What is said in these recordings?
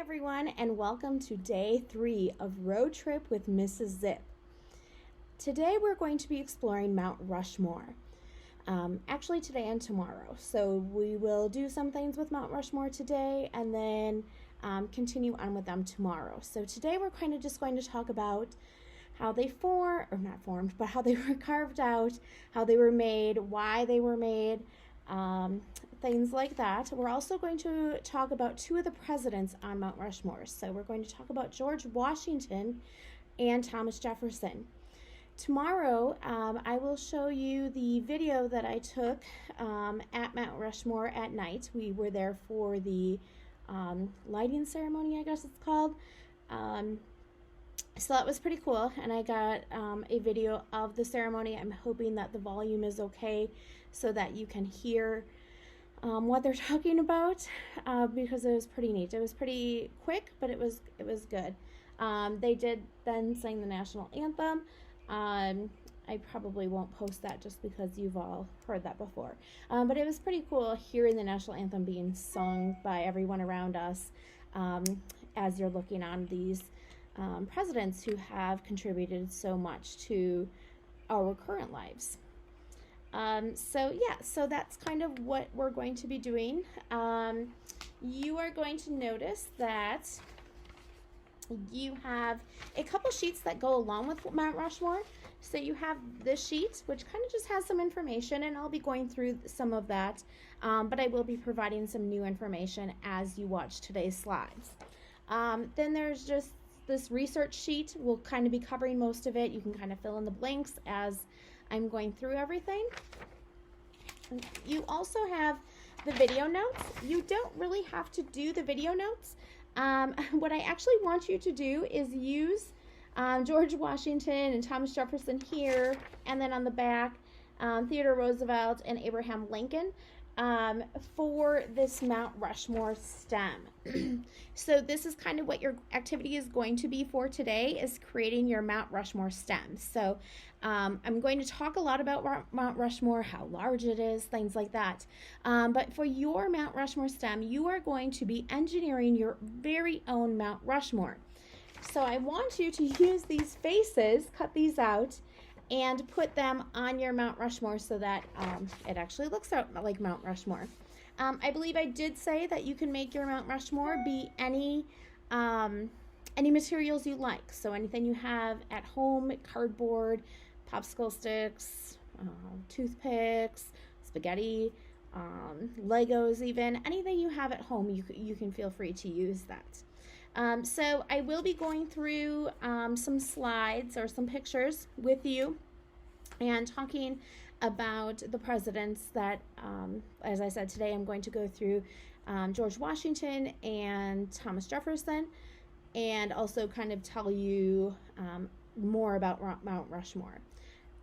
everyone, and welcome to day 3 of Road Trip with Mrs. Zip. Today we're going to be exploring Mount Rushmore. Actually today and tomorrow. So we will do some things with Mount Rushmore today and then continue on with them tomorrow. So today we're kind of just going to talk about how they how they were carved out, how they were made, why they were made, things like that. We're also going to talk about 2 of the presidents on Mount Rushmore. So we're going to talk about George Washington and Thomas Jefferson. Tomorrow, I will show you the video that I took at Mount Rushmore at night. We were there for the lighting ceremony, I guess it's called. So that was pretty cool, and I got a video of the ceremony. I'm hoping that the volume is okay so that you can hear what they're talking about, because it was pretty neat. It was pretty quick, but it was good. They did then sing the national anthem. I probably won't post that just because you've all heard that before. But it was pretty cool hearing the national anthem being sung by everyone around us as you're looking on these presidents who have contributed so much to our current lives. So that's kind of what we're going to be doing. You are going to notice that you have a couple sheets that go along with Mount Rushmore. So you have this sheet, which kind of just has some information, and I'll be going through some of that, but I will be providing some new information as you watch today's slides. Then there's just this research sheet. We'll kind of be covering most of it. You can kind of fill in the blanks as I'm going through everything. You also have the video notes. You don't really have to do the video notes. What I actually want you to do is use George Washington and Thomas Jefferson here, and then on the back, Theodore Roosevelt and Abraham Lincoln for this Mount Rushmore stem. So this is kind of what your activity is going to be for today, is creating your Mount Rushmore stem. So I'm going to talk a lot about Mount Rushmore, how large it is, things like that. But for your Mount Rushmore stem, you are going to be engineering your very own Mount Rushmore. So I want you to use these faces, cut these out, and put them on your Mount Rushmore so that it actually looks like Mount Rushmore. I believe I did say that you can make your Mount Rushmore be any materials you like. So anything you have at home, cardboard, popsicle sticks, toothpicks, spaghetti, Legos even, anything you have at home, you can feel free to use that. So I will be going through some slides or some pictures with you and talking about the presidents that, as I said, today I'm going to go through George Washington and Thomas Jefferson, and also kind of tell you more about Mount Rushmore.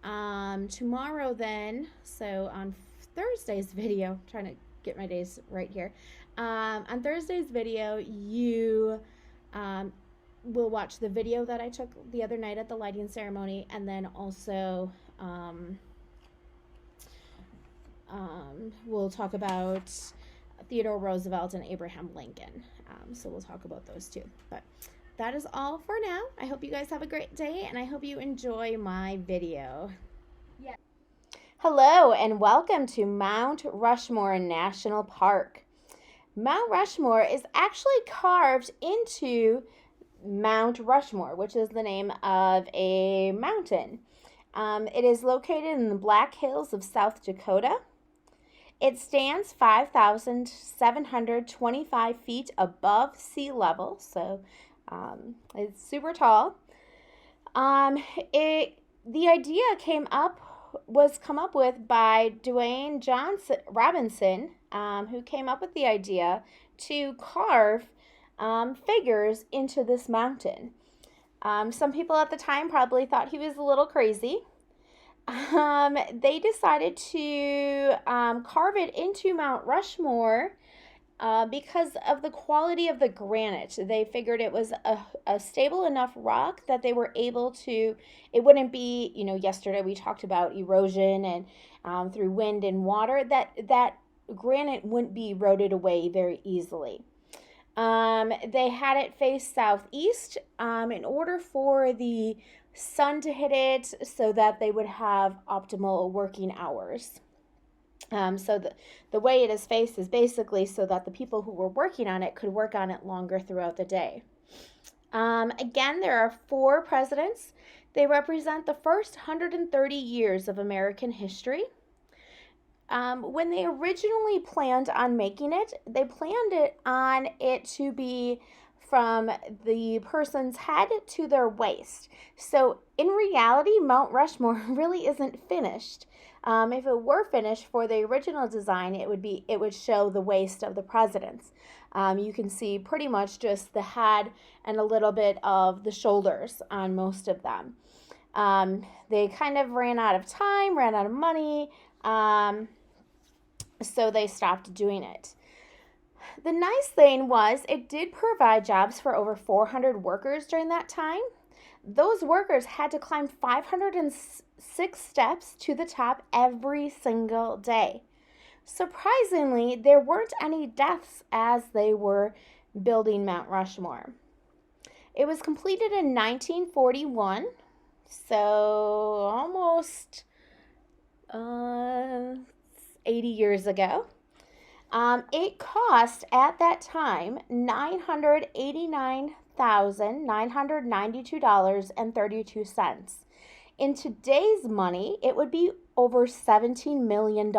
Tomorrow then, so on Thursday's video, trying to get my days right here, on Thursday's video, you will watch the video that I took the other night at the lighting ceremony, and then also we'll talk about Theodore Roosevelt and Abraham Lincoln. So we'll talk about those two. But that is all for now. I hope you guys have a great day, and I hope you enjoy my video. Yeah. Hello, and welcome to Mount Rushmore National Park. Mount Rushmore is actually carved into Mount Rushmore, which is the name of a mountain. It is located in the Black Hills of South Dakota. It stands 5,725 feet above sea level, so it's super tall. The idea was come up with by Dwayne Robinson, who came up with the idea to carve figures into this mountain. Some people at the time probably thought he was a little crazy. They decided to carve it into Mount Rushmore because of the quality of the granite. They figured it was a stable enough rock that they were able to, it wouldn't be, yesterday we talked about erosion and through wind and water, that granite wouldn't be eroded away very easily. They had it face southeast in order for the sun to hit it so that they would have optimal working hours. So the way it is faced is basically so that the people who were working on it could work on it longer throughout the day. Again, there are 4 presidents. They represent the first 130 years of American history. When they originally planned on making it, they planned it to be from the person's head to their waist. So in reality, Mount Rushmore really isn't finished. If it were finished for the original design, it would show the waist of the presidents. You can see pretty much just the head and a little bit of the shoulders on most of them. They kind of ran out of time, ran out of money, so they stopped doing it. The nice thing was it did provide jobs for over 400 workers during that time. Those workers had to climb 506 steps to the top every single day. Surprisingly, there weren't any deaths as they were building Mount Rushmore. It was completed in 1941, so almost 80 years ago. It cost at that time $989,992.32. In today's money, it would be over $17 million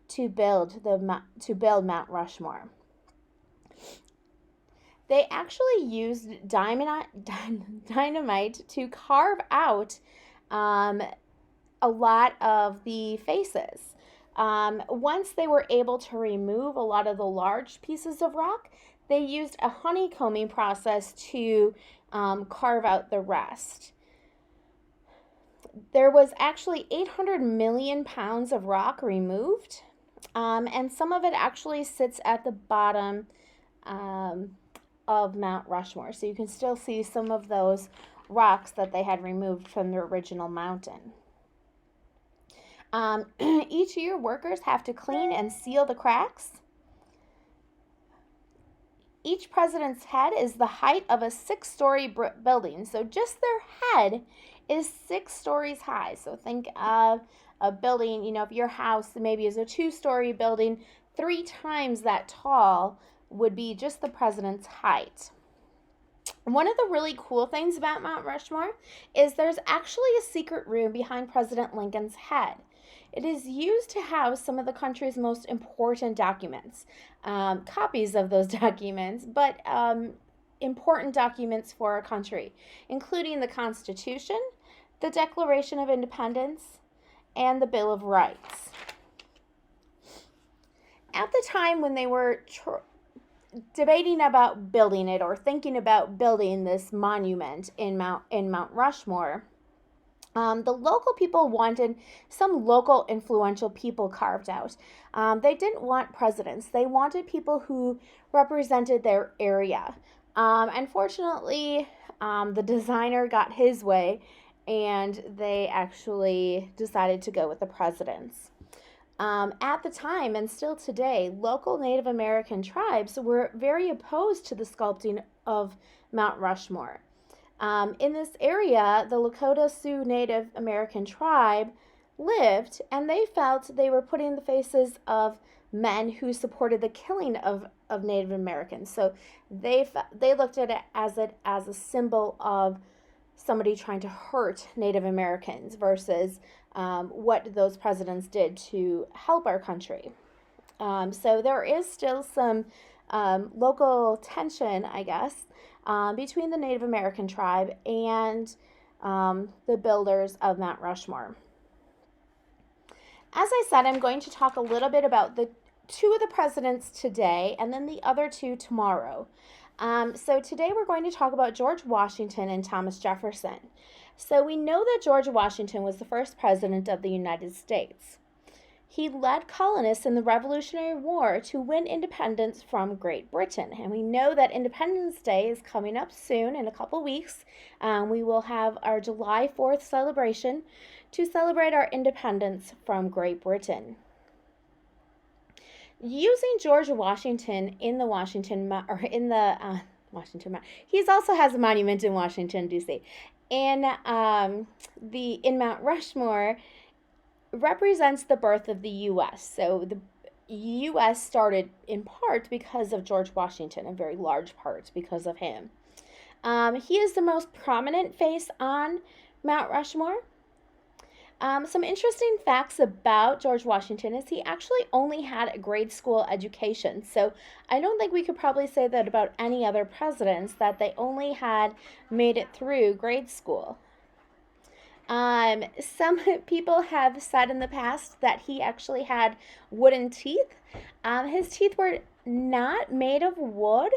to build Mount Rushmore. They actually used dynamite to carve out a lot of the faces. Once they were able to remove a lot of the large pieces of rock, they used a honeycombing process to carve out the rest. There was actually 800 million pounds of rock removed, and some of it actually sits at the bottom of Mount Rushmore. So you can still see some of those rocks that they had removed from the original mountain. Each year, workers have to clean and seal the cracks. Each president's head is the height of a 6-story building. So just their head is 6 stories high. So think of a building, if your house maybe is a 2-story building, 3 times that tall would be just the president's height. One of the really cool things about Mount Rushmore is there's actually a secret room behind President Lincoln's head. It is used to house some of the country's most important documents, copies of those documents, but important documents for our country, including the Constitution, the Declaration of Independence, and the Bill of Rights. At the time when they were debating about building it or thinking about building this monument in Mount Rushmore, the local people wanted some local influential people carved out. They didn't want presidents. They wanted people who represented their area. Unfortunately, the designer got his way, and they actually decided to go with the presidents. At the time, and still today, local Native American tribes were very opposed to the sculpting of Mount Rushmore. In this area, the Lakota Sioux Native American tribe lived, and they felt they were putting the faces of men who supported the killing of Native Americans. So they looked at it as a symbol of somebody trying to hurt Native Americans versus what those presidents did to help our country. So there is still some local tension, I guess, between the Native American tribe and the builders of Mount Rushmore. As I said, I'm going to talk a little bit about the 2 of the presidents today and then the other 2 tomorrow. So today we're going to talk about George Washington and Thomas Jefferson. So we know that George Washington was the first president of the United States. He led colonists in the Revolutionary War to win independence from Great Britain. And we know that Independence Day is coming up soon in a couple weeks. We will have our July 4th celebration to celebrate our independence from Great Britain. using George Washington in the Washington. He also has a monument in Washington D.C. And in Mount Rushmore represents the birth of the U.S. So the U.S. started in part because of George Washington, a very large part because of him. He is the most prominent face on Mount Rushmore. Some interesting facts about George Washington is he actually only had a grade school education. So I don't think we could probably say that about any other presidents, that they only had made it through grade school. Some people have said in the past that he actually had wooden teeth. His teeth were not made of wood.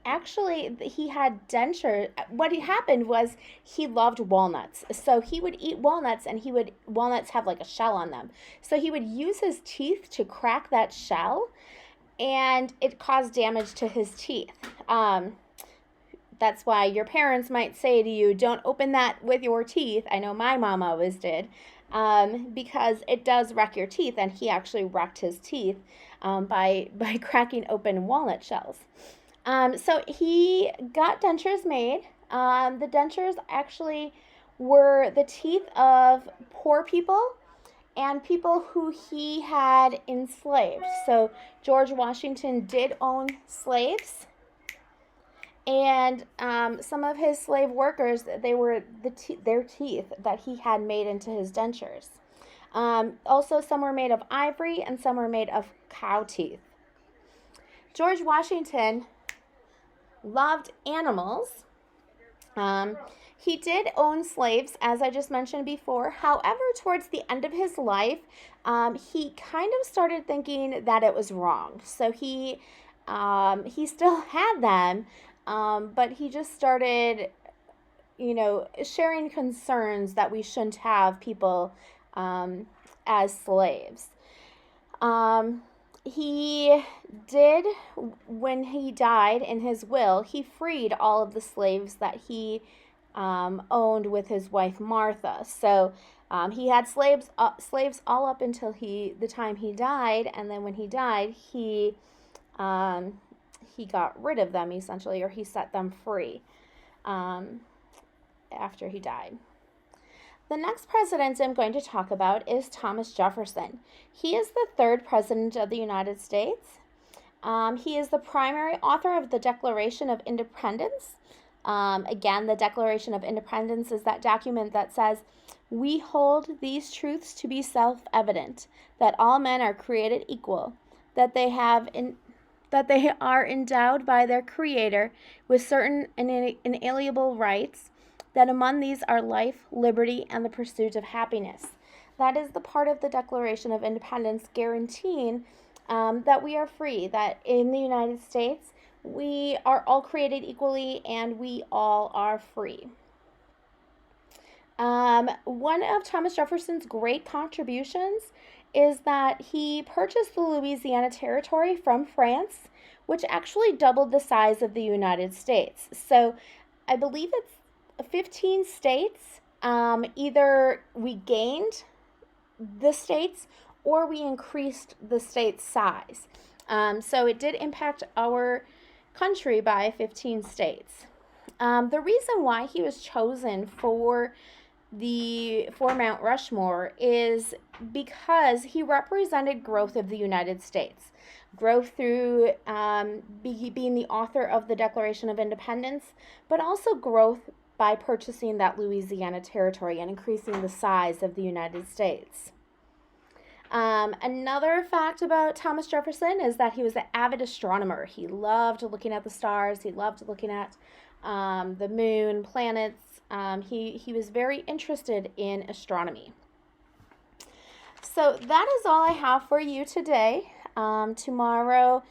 Actually, he had dentures. What happened was he loved walnuts. So he would eat walnuts, and walnuts have like a shell on them. So he would use his teeth to crack that shell, and it caused damage to his teeth. That's why your parents might say to you, don't open that with your teeth. I know my mom always did, because it does wreck your teeth, and he actually wrecked his teeth by cracking open walnut shells. So he got dentures made. The dentures actually were the teeth of poor people and people who he had enslaved. So George Washington did own slaves. And some of his slave workers, they were their teeth that he had made into his dentures. Also, some were made of ivory and some were made of cow teeth. George Washington loved animals. He did own slaves, as I just mentioned before. However, towards the end of his life, he kind of started thinking that it was wrong. So he still had them, but he just started, sharing concerns that we shouldn't have people as slaves. He did, when he died in his will, he freed all of the slaves that he owned with his wife Martha. So he had slaves all up until the time he died, and then when he died, he got rid of them essentially, or he set them free after he died. The next president I'm going to talk about is Thomas Jefferson. He is the third president of the United States. He is the primary author of the Declaration of Independence. Again, the Declaration of Independence is that document that says, "We hold these truths to be self-evident, that all men are created equal, that they are endowed by their Creator with certain inalienable rights, that among these are life, liberty, and the pursuit of happiness." That is the part of the Declaration of Independence guaranteeing that we are free, that in the United States, we are all created equally and we all are free. One of Thomas Jefferson's great contributions is that he purchased the Louisiana Territory from France, which actually doubled the size of the United States. So I believe it's 15 states. Either we gained the states or we increased the state's size. So it did impact our country by 15 states. The reason why he was chosen for Mount Rushmore is because he represented growth of the United States. Growth through being the author of the Declaration of Independence, but also growth by purchasing that Louisiana Territory and increasing the size of the United States. Another fact about Thomas Jefferson is that he was an avid astronomer. He loved looking at the stars. He loved looking at the moon, planets. He was very interested in astronomy. So that is all I have for you today. Tomorrow,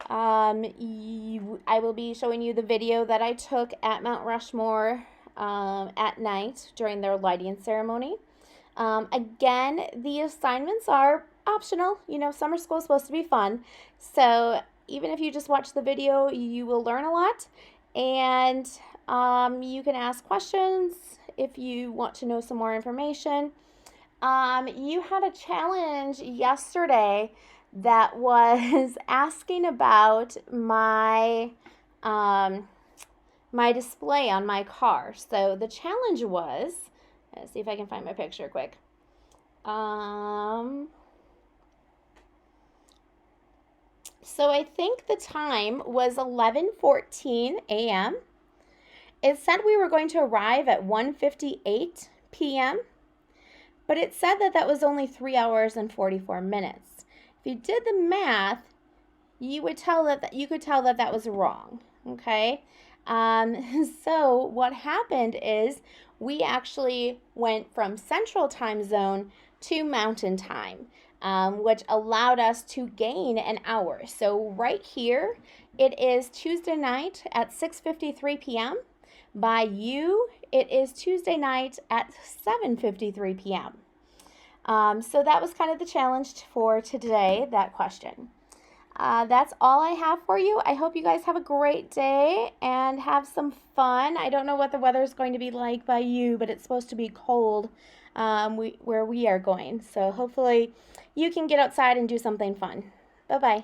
I will be showing you the video that I took at Mount Rushmore at night during their lighting ceremony. Again, the assignments are optional. Summer school is supposed to be fun. So even if you just watch the video, you will learn a lot. And you can ask questions if you want to know some more information. You had a challenge yesterday that was asking about my display on my car. So the challenge was, let's see if I can find my picture quick. So I think the time was 11:14 a.m. It said we were going to arrive at 1:58 p.m., but it said that that was only 3 hours and 44 minutes. If you did the math, you could tell that that was wrong, okay? So what happened is we actually went from Central Time Zone to Mountain Time, which allowed us to gain an hour. So right here, it is Tuesday night at 6:53 p.m. By you, it is Tuesday night at 7:53 p.m. So that was kind of the challenge for today, that question. That's all I have for you. I hope you guys have a great day and have some fun. I don't know what the weather is going to be like by you, but it's supposed to be cold where we are going. So hopefully you can get outside and do something fun. Bye-bye.